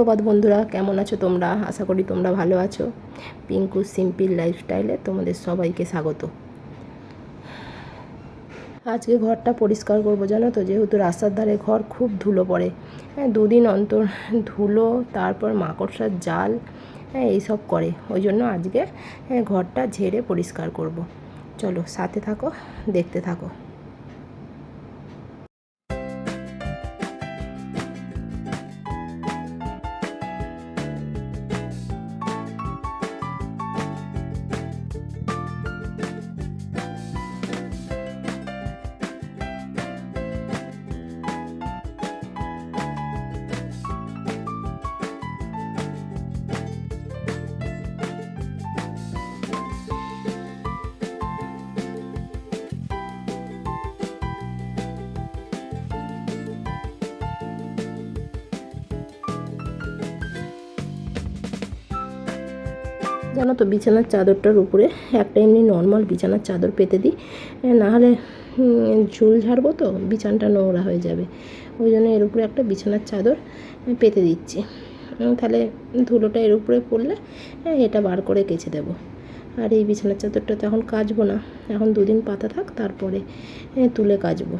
সুপ্রভাত বন্ধুরা, কেমন আছো তোমরা? আশা করি তোমরা ভালো আছো। পিঙ্কু সিম্পল লাইফস্টাইলে তোমাদের সবাইকে স্বাগত। আজকে ঘরটা পরিষ্কার করবো, জানো তো, যেহেতু রাস্তার ধারে ঘর, খুব ধুলো পড়ে। দুদিন অন্তর ধুলো, তারপর মাকড়সার জাল, এইসব করে। ওই জন্য আজকে ঘরটা ঝেড়ে পরিষ্কার করব। চলো সাথে থাকো, দেখতে থাকো। জানো তো, বিছানার চাদরটার উপরে একটা এমনি নর্মাল বিছানার চাদর পেতে দিই, নাহলে ঝুল ঝাড়বো তো বিছানাটা নোংরা হয়ে যাবে। ওই জন্য এর উপরে একটা বিছানার চাদর পেতে দিচ্ছি। তাহলে ধুলোটা এর উপরে পড়লে এটা বার করে কেচে দেবো। আর এই বিছানার চাদরটা তো এখন কাচবো না, এখন দুদিন পাতা থাক, তারপরে তুলে কাচবো।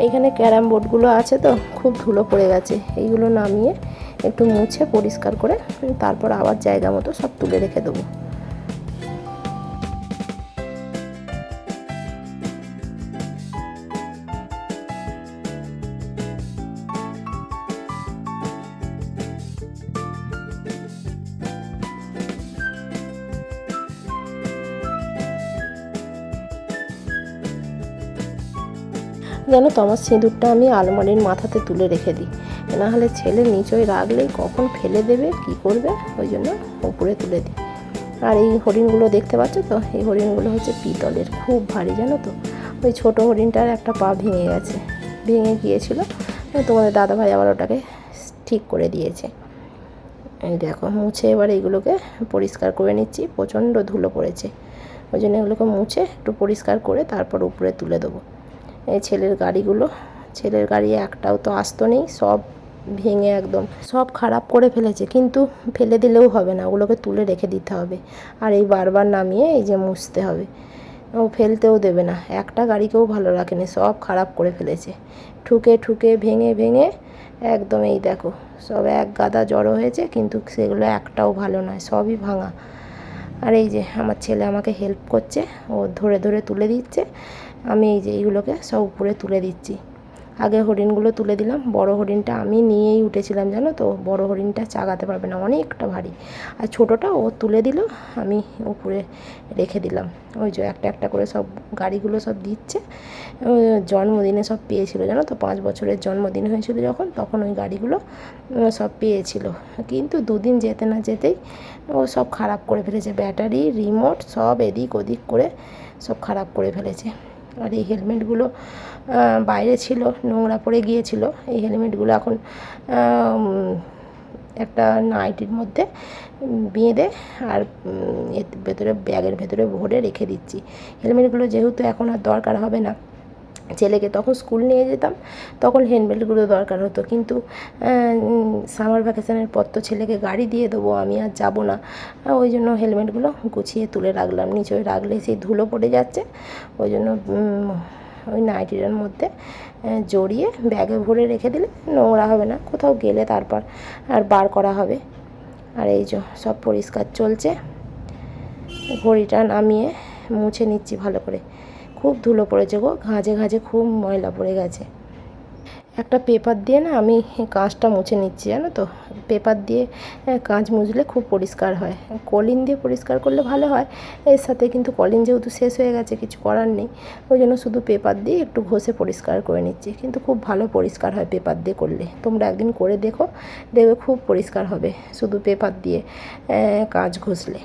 এইখানে ক্যারাম বোর্ডগুলো আছে তো, খুব ধুলো পড়ে গেছে। এইগুলো নামিয়ে একটু মুছে পরিষ্কার করে তারপর আবার জায়গা মতো সব তুলে রেখে দেবো। জানো তো, আমার সিঁদুরটা আমি আলমারির মাথাতে তুলে রেখে দিই, নাহলে ছেলে নিচয় রাখলেই কখন ফেলে দেবে, কি করবে, ওই জন্য উপরে তুলে দিই। আর এই হরিণগুলো দেখতে পাচ্ছ তো, এই হরিণগুলো হচ্ছে পিতলের, খুব ভারী। জানো তো, ওই ছোটো হরিণটার একটা পা ভেঙে গিয়েছিলো, তোমাদের দাদাভাই আবার ওটাকে ঠিক করে দিয়েছে। এই দেখো, মুছে এবার এইগুলোকে পরিষ্কার করে নিচ্ছি। প্রচণ্ড ধুলো পড়েছে, ওই জন্য এগুলোকে মুছে একটু পরিষ্কার করে তারপর উপরে তুলে দেবো। এই ছেলের গাড়ি একটাও তো আস্ত নেই, সব ভেঙে একদম সব খারাপ করে ফেলেছে। কিন্তু ফেলে দিলেও হবে না, ওগুলোকে তুলে রেখে দিতে হবে। আর এই বারবার নামিয়ে এই যে মুছতে হবে। ও ফেলতেও দেবে না, একটা গাড়িকেও ভালো রাখেনি, সব খারাপ করে ফেলেছে। ঠুকে ভেঙে একদম, এই দেখো, সব এক গাদা জড়ো হয়েছে, কিন্তু সেগুলো একটাও ভালো নয়, সবই ভাঙা। আর এই যে আমার ছেলে আমাকে হেল্প করছে, ও ধরে তুলে দিচ্ছে। আমি এই যে এইগুলোকে সব উপরে তুলে দিচ্ছি। আগে হরিণগুলো তুলে দিলাম, বড় হরিণটা আমি নিয়েই উঠেছিলাম। জানো তো, বড় হরিণটা চাগাতে পারবে না, অনেকটা ভারী। আর ছোটোটা ও তুলে দিল, আমি উপরে রেখে দিলাম। ওই যে একটা একটা করে সব গাড়িগুলো সব দিচ্ছে। জন্মদিনে সব পেয়েছিল, জানো তো, 5 বছরের জন্মদিন হয়েছিল যখন, তখন ওই গাড়িগুলো সব পেয়েছিল। কিন্তু দুদিন যেতে না যেতেই ও সব খারাপ করে ফেলেছে, ব্যাটারি, রিমোট সব এদিক ওদিক করে সব খারাপ করে ফেলেছে। আর এই হেলমেটগুলো বাইরে ছিল, নোংরা পড়ে গিয়েছিল। এই হেলমেটগুলো এখন একটা নাইটির মধ্যে বেঁধে আর এর ভেতরে ব্যাগের ভেতরে ভরে রেখে দিচ্ছি। হেলমেটগুলো যেহেতু এখন আর দরকার হবে না, ছেলেকে তখন স্কুল নিয়ে যেতাম, তখন হেলমেটগুলো দরকার হতো, কিন্তু সামার ভ্যাকেশনের পর তো ছেলেকে গাড়ি দিয়ে দেবো, আমি আর যাব না। ওই জন্য হেলমেটগুলো গুছিয়ে তুলে রাখলাম, নিচে রাখলে সেই ধুলো পড়ে যাচ্ছে। ওই জন্য ওই নাইটিটার মধ্যে জড়িয়ে ব্যাগে ভরে রেখে দিলে নোংরা হবে না, কোথাও গেলে তারপর আর বার করা হবে। আর এই যে সব পরিষ্কার চলছে। ঘড়িটা নামিয়ে মুছে নিচ্ছি ভালো করে, খুব ধুলো পড়েছে গো, ঘাঁজে ঘাঁজে খুব ময়লা পড়ে গেছে। একটা পেপার দিয়ে না আমি কাঁচটা মুছে নিচ্ছি, জানো তো। পেপার দিয়ে কাঁচ মুছলে খুব পরিষ্কার হয়। কলিন দিয়ে পরিষ্কার করলে ভালো হয়, এর সাথে কিন্তু কলিন যেহেতু শেষ হয়ে গেছে, কিছু করার নেই। ওই জন্য শুধু পেপার দিয়ে একটু ঘষে পরিষ্কার করে নিচ্ছি, কিন্তু খুব ভালো পরিষ্কার হয় পেপার দিয়ে করলে। তোমরা একদিন করে দেখো, দেখবে খুব পরিষ্কার হবে শুধু পেপার দিয়ে কাঁচ ঘষলে।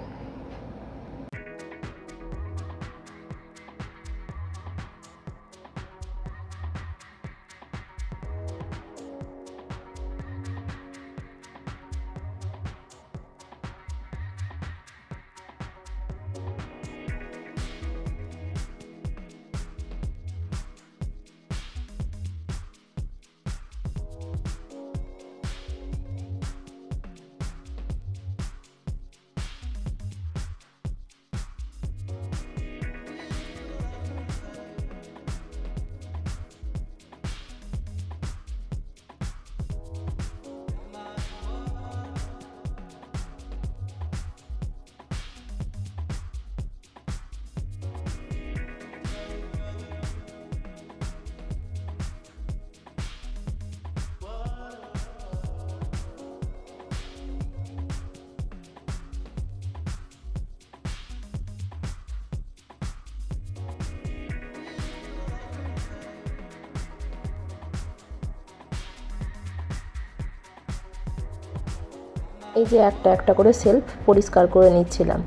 এই যে একটা একটা করে সেলফ পরিষ্কার করে নিচ্ছিলাম।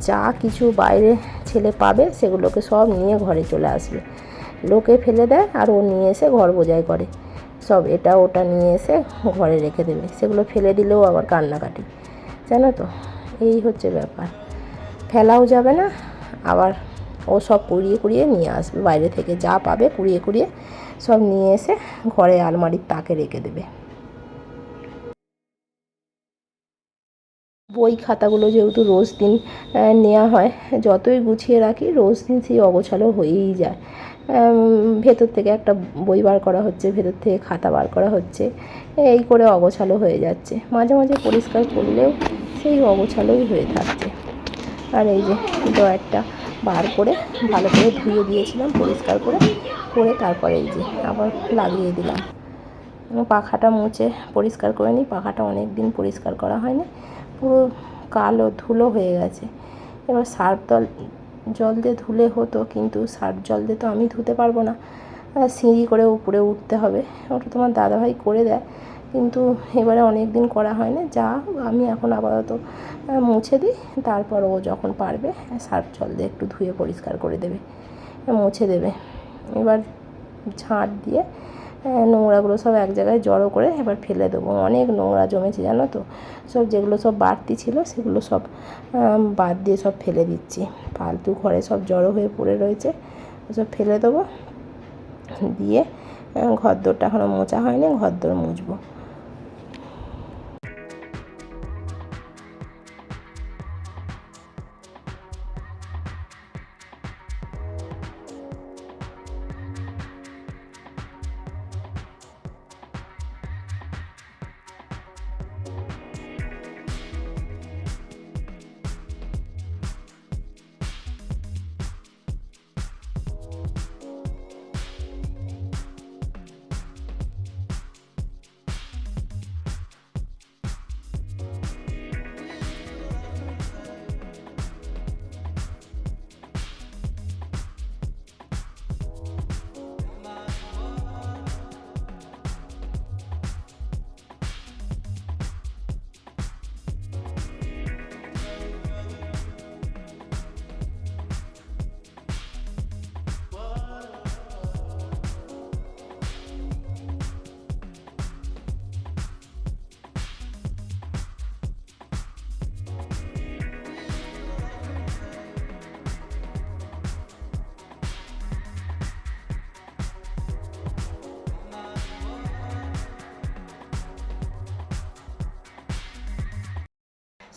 যা কিছু বাইরে ছেলে পাবে সেগুলোকে সব নিয়ে ঘরে চলে আসবে, লোকে ফেলে দেয় আর ও নিয়ে এসে ঘর বোঝাই করে, সব এটা ওটা নিয়ে এসে ঘরে রেখে দেবে। সেগুলো ফেলে দিলেও আবার কান্নাকাটি, জানো তো। এই হচ্ছে ব্যাপার, ফেলাও যাবে না, আবার ও সব কুড়িয়ে কুড়িয়ে নিয়ে আসবে বাইরে থেকে, যা পাবে কুড়িয়ে কুড়িয়ে সব নিয়ে এসে ঘরে আলমারির তাকে রেখে দেবে। বই খাতাগুলো যেহেতু রোজ দিন নেওয়া হয়, যতই গুছিয়ে রাখি রোজ দিন সেই অগোছালো হয়েই যায়। ভেতর থেকে একটা বই বার করা হচ্ছে, ভেতর থেকে খাতা বার করা হচ্ছে, এই করে অগোছালো হয়ে যাচ্ছে। মাঝে মাঝে পরিষ্কার করলেও সেই অগোছালোই হয়ে থাকছে। আর এই যে ড্রয়ারটা বার করে ভালো করে ধুয়ে দিয়েছিলাম পরিষ্কার করে, করে তারপরে এই যে আবার লাগিয়ে দিলাম। পাখাটা মুছে পরিষ্কার করে নিই, পাখাটা অনেক দিন পরিষ্কার করা হয়নি, পুরো কালো ধুলো হয়ে গেছে। এবার সার্ফ জল দিয়ে ধুলে হতো, কিন্তু সার্ফ জল দিয়ে তো আমি ধুতে পারবো না, সিঁড়ি করে উপরে উঠতে হবে। ওটা তোমার দাদাভাই করে দেয়, কিন্তু এবারে অনেক দিন করা হয় না। যা আমি এখন আপাতত মুছে দিই, তারপর ও যখন পারবে সার্ফ জল দিয়ে একটু ধুয়ে পরিষ্কার করে দেবে, মুছে দেবে। এবার ঝাঁট দিয়ে নোংরাগুলো সব এক জায়গায় জড়ো করে এবার ফেলে দেবো। অনেক নোংরা জমেছে জানো তো, সব যেগুলো সব বাড়তি ছিল সেগুলো সব বাদ দিয়ে সব ফেলে দিচ্ছি। ফালতু ঘরে সব জড়ো হয়ে পড়ে রয়েছে, সব ফেলে দেবো। দিয়ে ঘরদোরটা এখনও মোছা হয়নি, ঘরদোর মুছবো।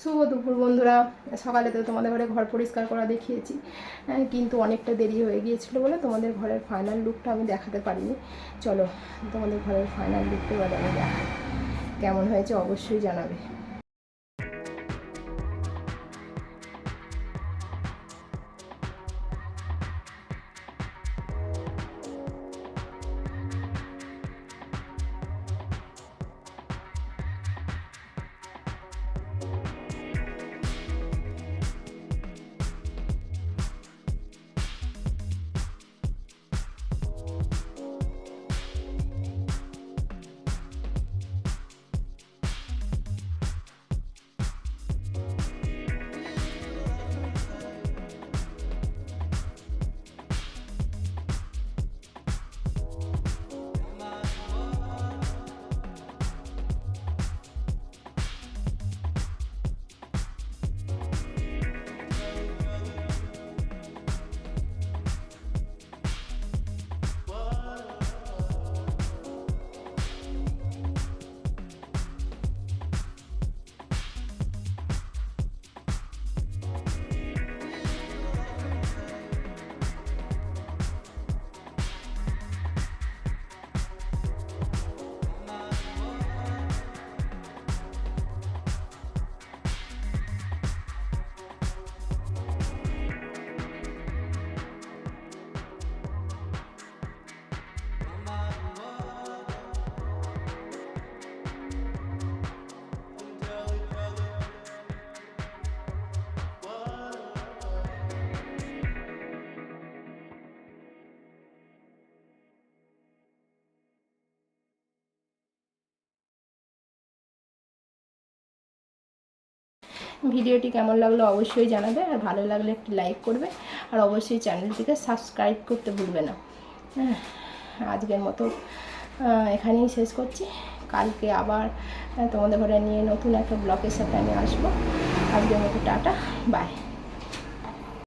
শুভ দুপুর বন্ধুরা। সকালে তো তোমাদের ঘরে ঘর পরিষ্কার করা দেখিয়েছি, কিন্তু অনেকটা দেরি হয়ে গিয়েছিলো বলে তোমাদের ঘরের ফাইনাল লুকটা আমি দেখাতে পারিনি। চলো তোমাদের ঘরের ফাইনাল লুকটা এবার আমি দেখাই, কেমন হয়েছে অবশ্যই জানাবে। ভিডিওটি কেমন লাগলো অবশ্যই জানাবে, আর ভালো লাগলে একটি লাইক করবে, আর অবশ্যই চ্যানেলটিকে সাবস্ক্রাইব করতে ভুলবে না। আজকের মতো এখানেই শেষ করছি। কালকে আবার তোমাদের ঘরে নিয়ে নতুন একটা ব্লগের সাথে আমি আসবো। আজকের মতো টাটা, বাই।